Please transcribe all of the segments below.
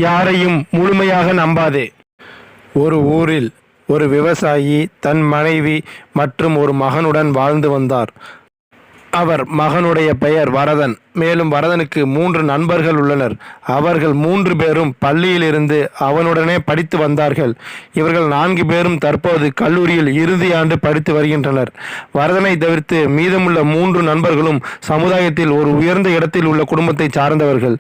யாரையும் முழுமையாக நம்பாதே. ஒரு ஊரில் ஒரு விவசாயி தன் மனைவி மற்றும் ஒரு மகனுடன் வாழ்ந்து வந்தார். அவர் மகனுடைய பெயர் வரதன். மேலும் வரதனுக்கு 3 நண்பர்கள் உள்ளனர். அவர்கள் 3 பேரும் பள்ளியிலிருந்து அவனுடனே படித்து வந்தார்கள். இவர்கள் 4 பேரும் தற்போது கல்லூரியில் இறுதி ஆண்டு படித்து வருகின்றனர். வரதனை தவிர்த்து மீதமுள்ள 3 நண்பர்களும் சமுதாயத்தில் ஒரு உயர்ந்த இடத்தில் உள்ள குடும்பத்தை சார்ந்தவர்கள்.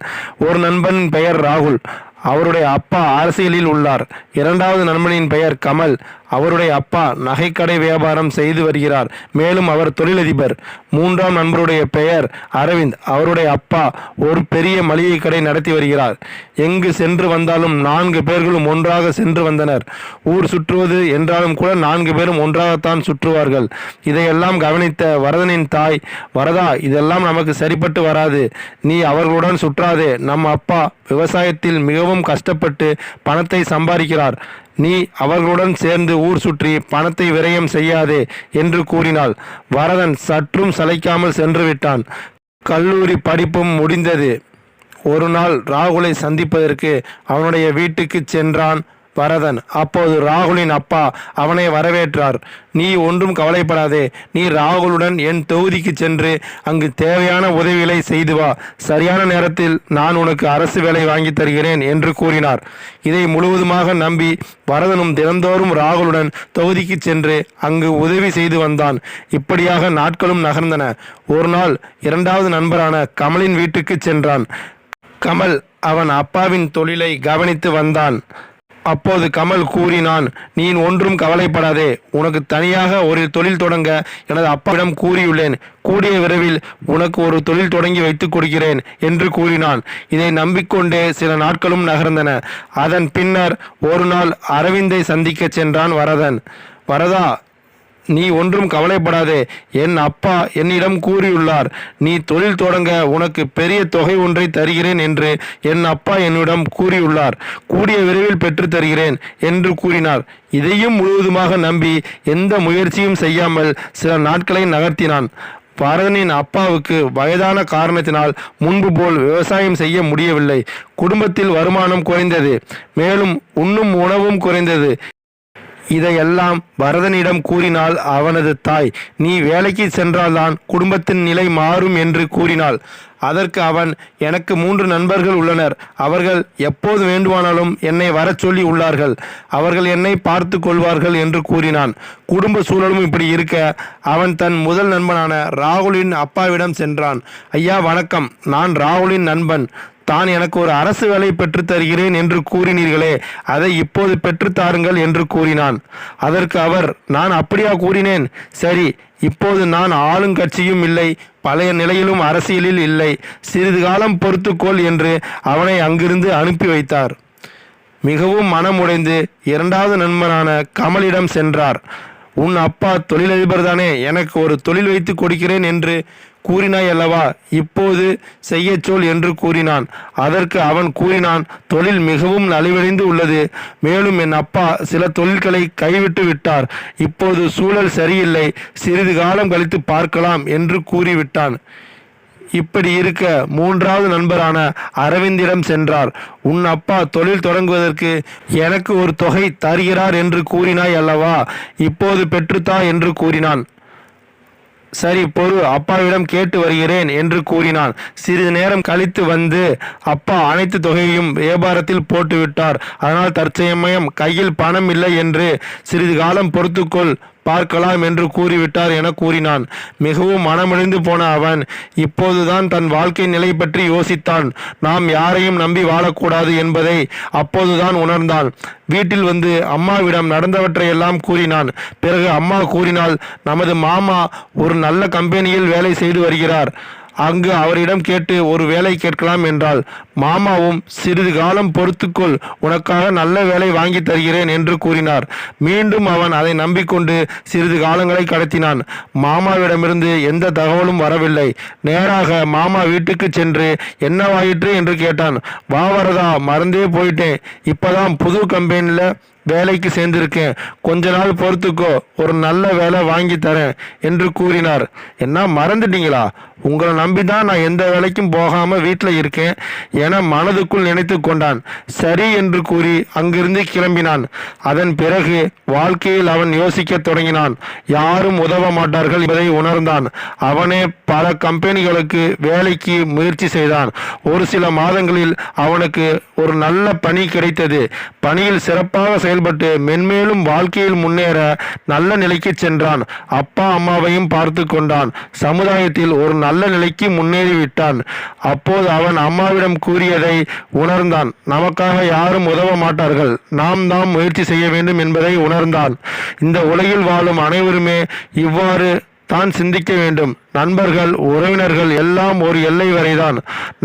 ஒரு நண்பனின் பெயர் ராகுல். அவருடைய அப்பா அரசியலில் உள்ளார். 2வது நண்பனின் பெயர் கமல். அவருடைய அப்பா நகைக்கடை வியாபாரம் செய்து வருகிறார். மேலும் அவர் தொழிலதிபர். 3ஆம் நண்பருடைய பெயர் அரவிந்த். அவருடைய அப்பா ஒரு பெரிய மளிகை கடை நடத்தி வருகிறார். எங்கு சென்று வந்தாலும் 4 பேர்களும் ஒன்றாக சென்று வந்தனர். ஊர் சுற்றுவது என்றாலும் கூட 4 பேரும் ஒன்றாகத்தான் சுற்றுவார்கள். இதையெல்லாம் கவனித்த வரதனின் தாய், வரதா, இதெல்லாம் நமக்கு சரிப்பட்டு வராது. நீ அவர்களுடன் சுற்றாதே. நம் அப்பா விவசாயத்தில் மிகவும் கஷ்டப்பட்டு பணத்தை சம்பாதிக்கிறார். நீ அவர்களுடன் சேர்ந்து ஊர் சுற்றி பணத்தை விரயம் செய்யாதே என்று கூறினாள். வரதன் சற்றும் சளைக்காமல் சென்று விட்டான். கல்லூரி படிப்பும் முடிந்தது. ஒரு நாள் ராகுலை சந்திப்பதற்கு அவனுடைய வீட்டுக்கு சென்றான் வரதன். அப்போது ராகுலின் அப்பா அவனை வரவேற்றார். நீ ஒன்றும் கவலைப்படாதே. நீ ராகுலுடன் என் தொகுதிக்கு சென்று அங்கு தேவையான உதவிகளை செய்து வா. சரியான நேரத்தில் நான் உனக்கு அரசு வேலை வாங்கி தருகிறேன் என்று கூறினார். இதை முழுவதுமாக நம்பி வரதனும் தினந்தோறும் ராகுலுடன் தொகுதிக்கு சென்று அங்கு உதவி செய்து வந்தான். இப்படியாக நாட்களும் நகர்ந்தன. ஒரு நாள் 2வது நண்பரான கமலின் வீட்டுக்கு சென்றான். கமல் அவன் அப்பாவின் தொழிலை கவனித்து வந்தான். அப்போது கமல் கூறினான், நீ ஒன்றும் கவலைப்படாதே. உனக்கு தனியாக ஒரு தொழில் தொடங்க எனது அப்பாவிடம் கூறியுள்ளேன். கூடிய விரைவில் உனக்கு ஒரு தொழில் தொடங்கி வைத்துக் கொடுக்கிறேன் என்று கூறினான். இதை நம்பிக்கொண்டே சில நாட்களும் நகர்ந்தன. அதன் பின்னர் ஒரு நாள் அரவிந்தை சந்திக்க சென்றான் வரதன். வரதா, நீ ஒன்றும் கவலைப்படாதே. என் அப்பா என்னிடம் கூறியுள்ளார். நீ தொழில் தொடங்க உனக்கு பெரிய தொகை ஒன்றை தருகிறேன் என்று என் அப்பா என்னிடம் கூறியுள்ளார். கூடிய விரைவில் பெற்று தருகிறேன் என்று கூறினார். இதையும் முழுவதுமாக நம்பி எந்த முயற்சியும் செய்யாமல் சில நாட்களை நகர்த்தினான். வரதனின் அப்பாவுக்கு வயதான காரணத்தினால் முன்பு போல் விவசாயம் செய்ய முடியவில்லை. குடும்பத்தில் வருமானம் குறைந்தது. மேலும் உண்ணும் உணவும் குறைந்தது. இதையெல்லாம் வரதனிடம் கூறினாள் அவனது தாய். நீ வேலைக்கு சென்றால்தான் குடும்பத்தின் நிலை மாறும் என்று கூறினாள். அதற்கு அவன், எனக்கு 3 நண்பர்கள் உள்ளனர். அவர்கள் எப்போது வேண்டுமானாலும் என்னை வரச் சொல்லி உள்ளார்கள். அவர்கள் என்னை பார்த்து கொள்வார்கள் என்று கூறினான். குடும்ப சூழலும் இப்படி இருக்க அவன் தன் முதல் நண்பனான ராகுலின் அப்பாவிடம் சென்றான். ஐயா வணக்கம், நான் ராகுலின் நண்பன். தான் எனக்கு ஒரு அரசு வேலை பெற்று தருகிறேன் என்று கூறினீர்களே, அதை இப்போது பெற்று தாருங்கள் என்று கூறினான். அதற்கு அவர், நான் அப்படியா கூறினேன்? சரி, இப்போது நான் ஆளுங்கட்சியும் இல்லை, பழைய நிலையிலும் அரசியலில் இல்லை. சிறிது காலம் பொறுத்துக்கொள் என்று அவனை அங்கிருந்து அனுப்பி வைத்தார். மிகவும் மனமுடைந்து 2வது நண்பனான கமலிடம் சென்றார். உன் அப்பா தொழிலதிபர் தானே, எனக்கு ஒரு தொழில் வைத்து கொடுக்கிறேன் என்று கூறினாய் அல்லவா, இப்போது செய்ய சொல் என்று கூறினான். அதற்கு அவன் கூறினான், தொழில் மிகவும் நலிவடைந்து உள்ளது. மேலும் என் அப்பா சில தொழில்களை கைவிட்டு விட்டார். இப்போது சூழல் சரியில்லை. சிறிது காலம் கழித்து பார்க்கலாம் என்று கூறிவிட்டான். இப்படி இருக்க 3வது நண்பரான அரவிந்திடம் சென்றார். உன் அப்பா தொழில் தொடங்குவதற்கு எனக்கு ஒரு தொகை தருகிறார் என்று கூறினாய் அல்லவா, இப்போது பெற்றுத்தா என்று கூறினான். சரி பொறு, அப்பாவிடம் கேட்டு வருகிறேன் என்று கூறினான். சிறிது நேரம் கழித்து வந்து, அப்பா அனைத்து தொகையையும் வியாபாரத்தில் போட்டுவிட்டார். அதனால் தற்சமயம் கையில் பணம் இல்லை என்று சிறிது காலம் பொறுத்துக்கொள், பார்க்கலாம் என்று கூறிவிட்டார் என கூறினான். மிகவும் மனமடைந்து போன அவன் இப்போதுதான் தன் வாழ்க்கை நிலை பற்றி யோசித்தான். நாம் யாரையும் நம்பி வாழக்கூடாது என்பதை அப்போதுதான் உணர்ந்தான். வீட்டில் வந்து அம்மாவிடம் நடந்தவற்றையெல்லாம் கூறினான். பிறகு அம்மா கூறினாள், நமது மாமா ஒரு நல்ல கம்பெனியில் வேலை செய்து வருகிறார். அங்கு அவரிடம் கேட்டு ஒரு வேலை கேட்கலாம் என்றாள். மாமாவும், சிறிது காலம் பொறுத்துக்கொள், உனக்காக நல்ல வேலை வாங்கி தருகிறேன் என்று கூறினார். மீண்டும் அவன் அதை நம்பிக்கொண்டு சிறிது காலங்களை கடத்தினான். மாமாவிடமிருந்து எந்த தகவலும் வரவில்லை. நேராக மாமா வீட்டுக்கு சென்று என்னவாயிற்று என்று கேட்டான். வா வரதா, மறந்தே போயிட்டேன். இப்பதான் புது கம்பெனியில் வேலைக்கு சேர்ந்திருக்கேன், கொஞ்ச நாள் பொறுத்துக்கோ, ஒரு நல்ல வேலை வாங்கி தரேன் என்று கூறினார். என்ன மறந்துட்டீங்களா? உங்களை நம்பிதான் நான் எந்த வேலைக்கும் போகாம வீட்டில் இருக்கேன் என மனதுக்குள் நினைத்து கொண்டான். சரி என்று கூறி அங்கிருந்து கிளம்பினான். அதன் பிறகு வாழ்க்கையில் அவன் யோசிக்க தொடங்கினான். யாரும் உதவ மாட்டார்கள் என்பதை உணர்ந்தான். அவனே பல கம்பெனிகளுக்கு வேலைக்கு முயற்சி செய்தான். ஒரு சில மாதங்களில் அவனுக்கு ஒரு நல்ல பணி கிடைத்தது. பணியில் சிறப்பாக செயல்பட்டு மென்மேலும் வாழ்க்கையில் முன்னேற நல்ல நிலைக்கு சென்றான். அப்பா அம்மாவையும் பார்த்து கொண்டான். சமுதாயத்தில் ஒரு நல்ல நிலைக்கு முன்னேறிவிட்டான். அப்போது அவன் அம்மாவிடம் கூறியதை உணர்ந்தான். நமக்காக யாரும் உதவ மாட்டார்கள், நாம் தான் முயற்சி செய்ய வேண்டும் என்பதை உணர்ந்தான். இந்த உலகில் வாழும் அனைவருமே இவ்வாறு தான் சிந்திக்க வேண்டும். நண்பர்கள், உறவினர்கள் எல்லாம் ஒரு எல்லை வரைதான்.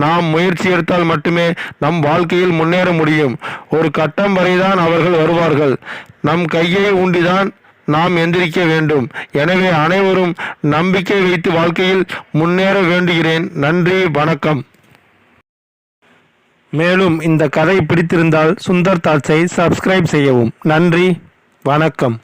நாம் முயற்சி எடுத்தால் மட்டுமே நம் வாழ்க்கையில் முன்னேற முடியும். ஒரு கட்டம் வரைதான் அவர்கள் வருவார்கள். நம் கையை ஊண்டிதான் நாம் எந்திரிக்க வேண்டும். எனவே அனைவரும் நம்பிக்கை வைத்து வாழ்க்கையில் முன்னேற வேண்டுகிறேன். நன்றி, வணக்கம். மேலும் இந்த கதை பிடித்திருந்தால் சுந்தர் தாட்ஸை சப்ஸ்கிரைப் செய்யவும். நன்றி, வணக்கம்.